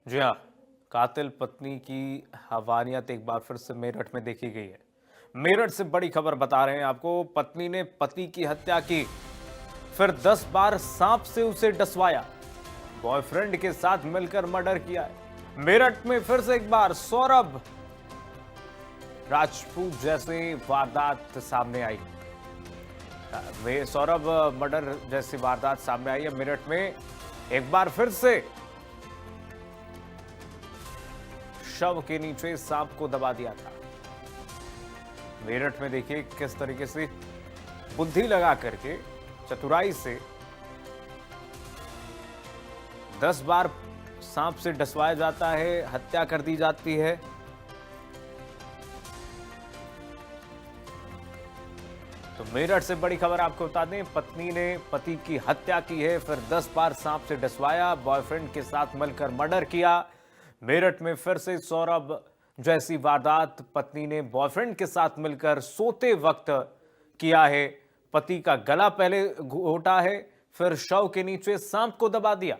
जी हाँ, कातिल पत्नी की हवानियत एक बार फिर से मेरठ में देखी गई है। मेरठ से बड़ी खबर बता रहे हैं आपको। पत्नी ने पति की हत्या की, फिर 10 बार सांप से उसे डसवाया, बॉयफ्रेंड के साथ मिलकर मर्डर किया है। मेरठ में फिर से एक बार सौरभ राजपूत जैसे वारदात सामने आई। सौरभ मर्डर जैसी वारदात सामने आई है मेरठ में। एक बार फिर से शव के नीचे सांप को दबा दिया था। मेरठ में देखिए किस तरीके से बुद्धि लगा करके चतुराई से 10 बार सांप से डसवाया जाता है, हत्या कर दी जाती है। तो मेरठ से बड़ी खबर आपको बता दें, पत्नी ने पति की हत्या की है, फिर 10 बार सांप से डसवाया, बॉयफ्रेंड के साथ मिलकर मर्डर किया। मेरठ में फिर से सौरभ जैसी वारदात, पत्नी ने बॉयफ्रेंड के साथ मिलकर सोते वक्त किया है। पति का गला पहले घोटा है, फिर शव के नीचे सांप को दबा दिया।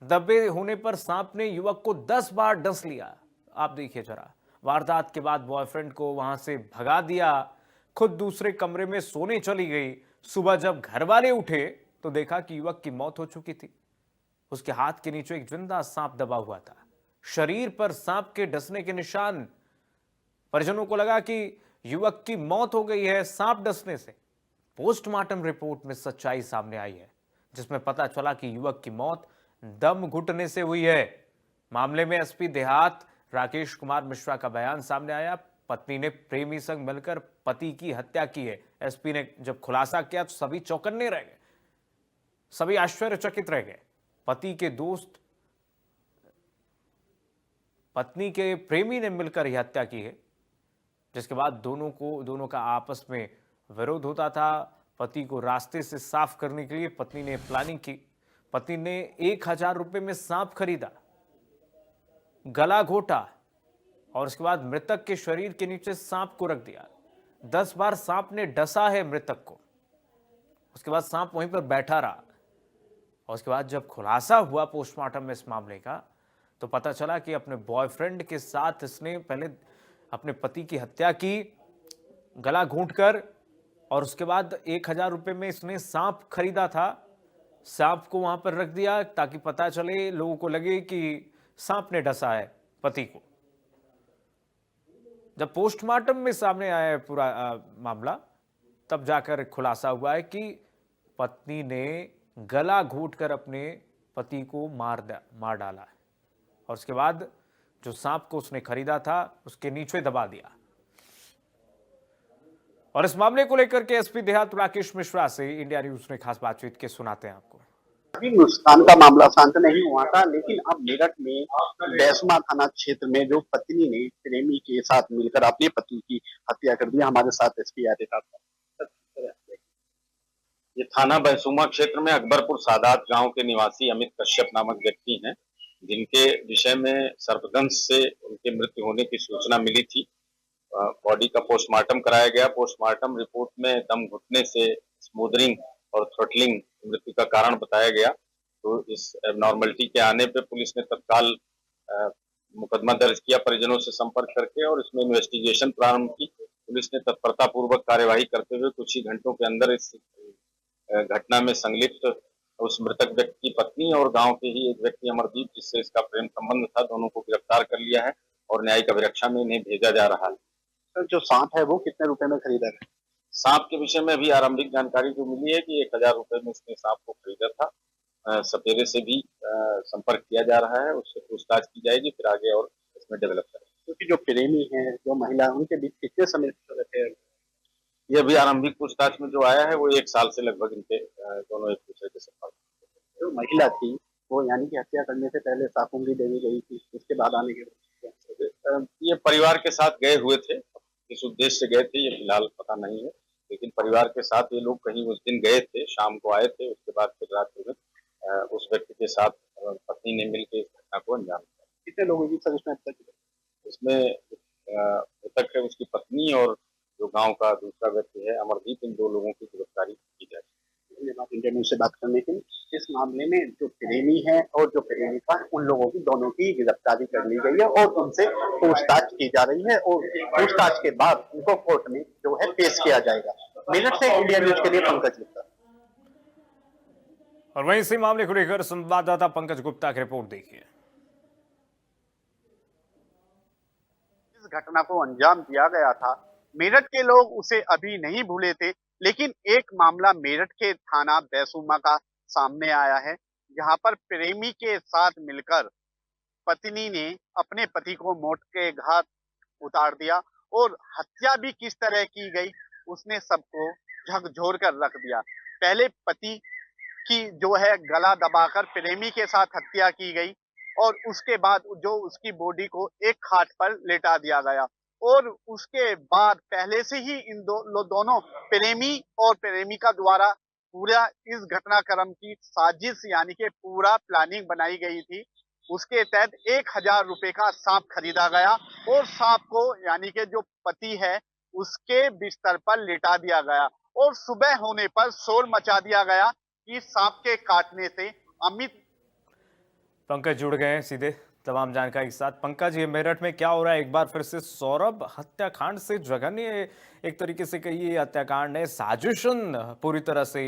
दबे होने पर सांप ने युवक को 10 बार डस लिया। आप देखिए जरा, वारदात के बाद बॉयफ्रेंड को वहां से भगा दिया, खुद दूसरे कमरे में सोने चली गई। सुबह जब घर वाले उठे तो देखा कि युवक की मौत हो चुकी थी। उसके हाथ के नीचे एक जिंदा सांप दबा हुआ था, शरीर पर सांप के डसने के निशान। परिजनों को लगा कि युवक की मौत हो गई है सांप डसने से। पोस्टमार्टम रिपोर्ट में सच्चाई सामने आई है, जिसमें पता चला कि युवक की मौत दम घुटने से हुई है। मामले में एसपी देहात राकेश कुमार मिश्रा का बयान सामने आया। पत्नी ने प्रेमी संग मिलकर पति की हत्या की है। एसपी ने जब खुलासा किया तो सभी चौकन्ने रह गए, सभी आश्चर्यचकित रह गए। पति के दोस्त, पत्नी के प्रेमी ने मिलकर यह हत्या की है, जिसके बाद दोनों का आपस में विरोध होता था। पति को रास्ते से साफ करने के लिए पत्नी ने प्लानिंग की। पति ने 1000 रुपए में सांप खरीदा, गला घोटा और उसके बाद मृतक के शरीर के नीचे सांप को रख दिया। 10 बार सांप ने डसा है मृतक को। उसके बाद सांप वहीं पर बैठा रहा और उसके बाद जब खुलासा हुआ पोस्टमार्टम में इस मामले का, तो पता चला कि अपने बॉयफ्रेंड के साथ इसने पहले अपने पति की हत्या की, गला घोंटकर, और उसके बाद 1000 रुपए में इसने सांप खरीदा था। सांप को वहां पर रख दिया ताकि पता चले, लोगों को लगे कि सांप ने डसा है पति को। जब पोस्टमार्टम में सामने आया है पूरा मामला, तब जाकर खुलासा हुआ है कि पत्नी ने गला घोंटकर अपने पति को मार डाला है और उसके बाद जो सांप को उसने खरीदा था उसके नीचे दबा दिया। और इस मामले को लेकर के एसपी देहात राकेश मिश्रा से इंडिया न्यूज ने खास बातचीत के सुनाते हैं आपको। अभी मुस्कान का मामला शांत नहीं हुआ था, लेकिन अब मेरठ में बैसमा थाना क्षेत्र में जो पत्नी ने प्रेमी के साथ मिलकर अपने पति की हत्या कर दी। हमारे साथ एसपी आते था। ये थाना बैसुमा क्षेत्र में अकबरपुर सादात गांव के निवासी अमित कश्यप नामक व्यक्ति हैं, जिनके विषय में सर्पदंश से उनके मृत्यु होने की सूचना मिली थी। बॉडी का पोस्टमार्टम कराया गया। पोस्टमार्टम रिपोर्ट में दम घुटने से स्मोदरिंग और थ्रोटलिंग मृत्यु का कारण बताया गया। तो इस एबनॉर्मलिटी के आने पे पुलिस ने तत्काल मुकदमा दर्ज किया परिजनों से संपर्क करके और इसमें इन्वेस्टिगेशन प्रारंभ की। पुलिस ने तत्परता पूर्वक कार्यवाही करते हुए कुछ ही घंटों के अंदर इस घटना में संलिप्त उस मृतक व्यक्ति की पत्नी और गांव के ही एक व्यक्ति अमरदीप, जिससे इसका प्रेम संबंध था, दोनों को गिरफ्तार कर लिया है और न्यायिक अभिरक्षा में इन्हें भेजा जा रहा है। सर, जो सांप है वो कितने रुपए में खरीदा गया? सांप के विषय में अभी आरंभिक जानकारी जो मिली है कि 1000 रुपए में इसने सांप को खरीदा था। सपेरे से भी संपर्क किया जा रहा है, उससे पूछताछ की जाएगी, फिर आगे और इसमें डेवलप करेंगे। क्योंकि जो प्रेमी है, जो महिला, उनके बीच कितने समय से रहते हैं? ये अभी आरंभिक पूछताछ में जो आया है वो 1 साल से लगभग इनके दोनों एक दूसरे के संपर्क। जो महिला थी वो यानी कि हत्या करने से पहले साकुंडी देवी गई थी, उसके बाद आने के बाद ये परिवार के साथ गए हुए थे, किस उद्देश्य से गए थे ये फिलहाल पता नहीं है, लेकिन परिवार के साथ ये लोग कहीं उस दिन गए थे, शाम को आए थे, उसके बाद फिर रात में उस व्यक्ति के साथ पत्नी ने मिलकर इस घटना को अंजाम दिया। कितने लोगों की सर इसमें हत्या की? इसमें मृतक है उसकी पत्नी और जो गांव का दूसरा व्यक्ति है अमरदीप, इन 2 लोगों की गिरफ्तारी की जाए। धन्यवाद इंडिया न्यूज से बात करने के लिए। इस मामले में जो प्रेमी है और जो प्रेमिका है, उन लोगों की दोनों की गिरफ्तारी कर ली गई है और उनसे पूछताछ की जा रही है और पूछताछ के बाद उनको कोर्ट में जो है पेश किया जाएगा। मेरठ से इंडिया न्यूज के लिए पंकज गुप्ता। और वहीं इसी मामले को लेकर संवाददाता पंकज गुप्ता की रिपोर्ट देखिए। इस घटना को अंजाम दिया गया था, मेरठ के लोग उसे अभी नहीं भूले थे, लेकिन एक मामला मेरठ के थाना बैसुमा का सामने आया है, जहां पर प्रेमी के साथ मिलकर पत्नी ने अपने पति को मौत के घाट उतार दिया और हत्या भी किस तरह की गई उसने सबको झकझोर कर रख दिया। पहले पति की जो है गला दबाकर प्रेमी के साथ हत्या की गई और उसके बाद जो उसकी बॉडी को एक खाट पर लेटा दिया गया और उसके बाद पहले से ही इन दोनों प्रेमी और प्रेमिका द्वारा पूरा इस घटनाक्रम की साजिश यानी कि पूरा प्लानिंग बनाई गई थी। उसके तहत 1000 रुपए का सांप खरीदा गया और सांप को यानी कि जो पति है उसके बिस्तर पर लेटा दिया गया और सुबह होने पर शोर मचा दिया गया कि सांप के काटने से अमित। पंकज जुड़ गए हैं सीधे तमाम जानकारी के साथ। पंकज, ये मेरठ में क्या हो रहा है? एक बार फिर से सौरभ हत्याकांड से जघन्य एक तरीके से कहिए हत्याकांड है, साजिशन पूरी तरह से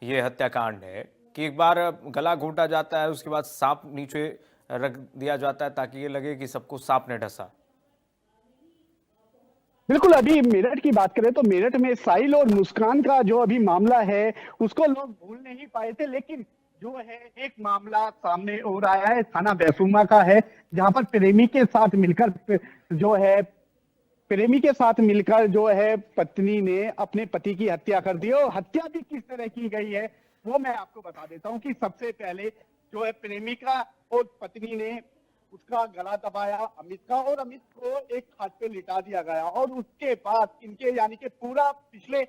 ये हत्याकांड है कि एक बार गला घोटा जाता है, उसके बाद सांप नीचे रख दिया जाता है ताकि ये लगे कि सबको सांप ने डसा। बिल्कुल, अभी मेरठ की बात करें तो मेरठ में साहिल और मुस्कान का जो अभी मामला है उसको लोग भूल नहीं पाए थे, लेकिन जो है एक मामला सामने और आया है थाना बैसुमा का है, जहां पर प्रेमी के साथ मिलकर जो है पत्नी ने अपने पति की हत्या कर दी और हत्या भी किस तरह की गई है वो मैं आपको बता देता हूं कि सबसे पहले जो है प्रेमिका और पत्नी ने उसका गला दबाया अमित का और अमित को एक खाट पे लिटा दिया गया और उसके बाद इनके यानी कि पूरा पिछले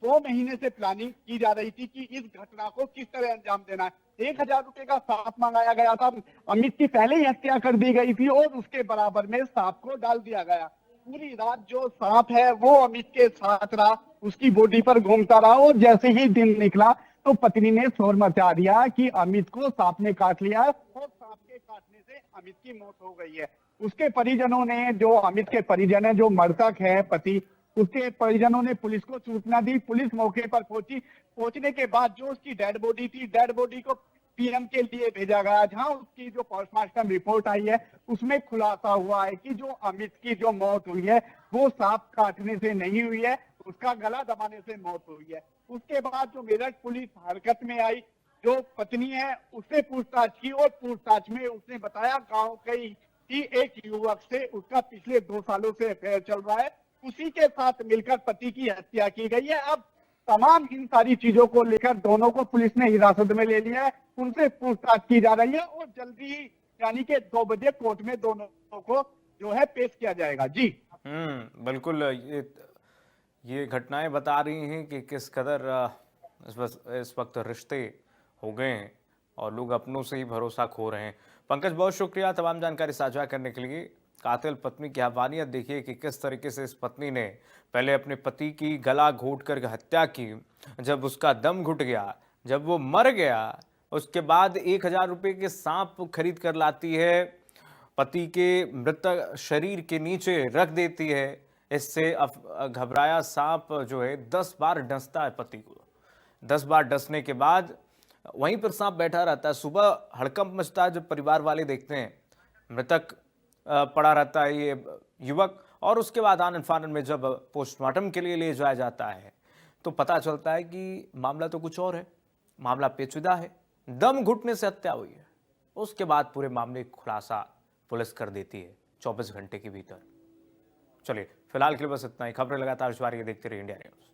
2 महीने से प्लानिंग की जा रही थी कि इस घटना को किस तरह अंजाम देना है। 1000 रुपए का सांप मंगाया गया था, अमित की पहले ही हत्या कर दी गई थी और उसके बराबर में सांप को डाल दिया गया। पूरी रात जो सांप है वो अमित के साथ रहा, उसकी बॉडी पर घूमता रहा और जैसे ही दिन निकला तो पत्नी ने शोर मचा दिया कि अमित को सांप ने काट लिया और सांप के काटने से अमित की मौत हो गई है। उसके परिजनों ने, जो अमित के परिजन है, जो मृतक है पति, उसके परिजनों ने पुलिस को सूचना दी। पुलिस मौके पर पहुंची। पहुंचने के बाद जो उसकी डेड बॉडी थी, डेड बॉडी को पीएम के लिए भेजा गया, जहां उसकी जो पोस्टमार्टम रिपोर्ट आई है उसमें खुलासा हुआ है कि जो अमित की जो मौत हुई है वो सांप काटने से नहीं हुई है, उसका गला दबाने से मौत हुई है। उसके बाद जो मेरठ पुलिस हरकत में आई, जो पत्नी है उससे पूछताछ की और पूछताछ में उसने बताया गांव की एक युवक से उसका पिछले 2 सालों से अफेयर चल रहा है, उसी के साथ मिलकर पति की हत्या की गई है। अब तमाम इन सारी चीजों को लेकर दोनों को पुलिस ने हिरासत में ले लिया है, उनसे पूछताछ की जा रही है और जल्दी ही यानी कि 2 बजे कोर्ट में दोनों को जो है पेश किया जाएगा। जी बिल्कुल, ये घटनाएं बता रही हैं कि किस कदर इस वक्त रिश्ते हो गए हैं और लोग अपनों से ही भरोसा खो रहे हैं। पंकज, बहुत शुक्रिया तमाम जानकारी साझा करने के लिए। कातिल पत्नी की हैवानियत देखिए कि किस तरीके से इस पत्नी ने पहले अपने पति की गला घोट कर हत्या की, जब उसका दम घुट गया, जब वो मर गया, उसके बाद 1000 रुपये के सांप खरीद कर लाती है, पति के मृत शरीर के नीचे रख देती है। इससे घबराया सांप जो है 10 बार डसता है पति को। 10 बार डसने के बाद वहीं पर सांप बैठा रहता है। सुबह हड़कंप मचता है जब परिवार वाले देखते हैं मृतक पड़ा रहता है ये युवक, और उसके बाद आनन फानन में जब पोस्टमार्टम के लिए ले जाया जाता है तो पता चलता है कि मामला तो कुछ और है, मामला पेचीदा है, दम घुटने से हत्या हुई है। उसके बाद पूरे मामले का खुलासा पुलिस कर देती है 24 घंटे के भीतर। चलिए, फिलहाल के लिए बस इतना ही। खबरें लगातार जारी देखते रहिए इंडिया न्यूज।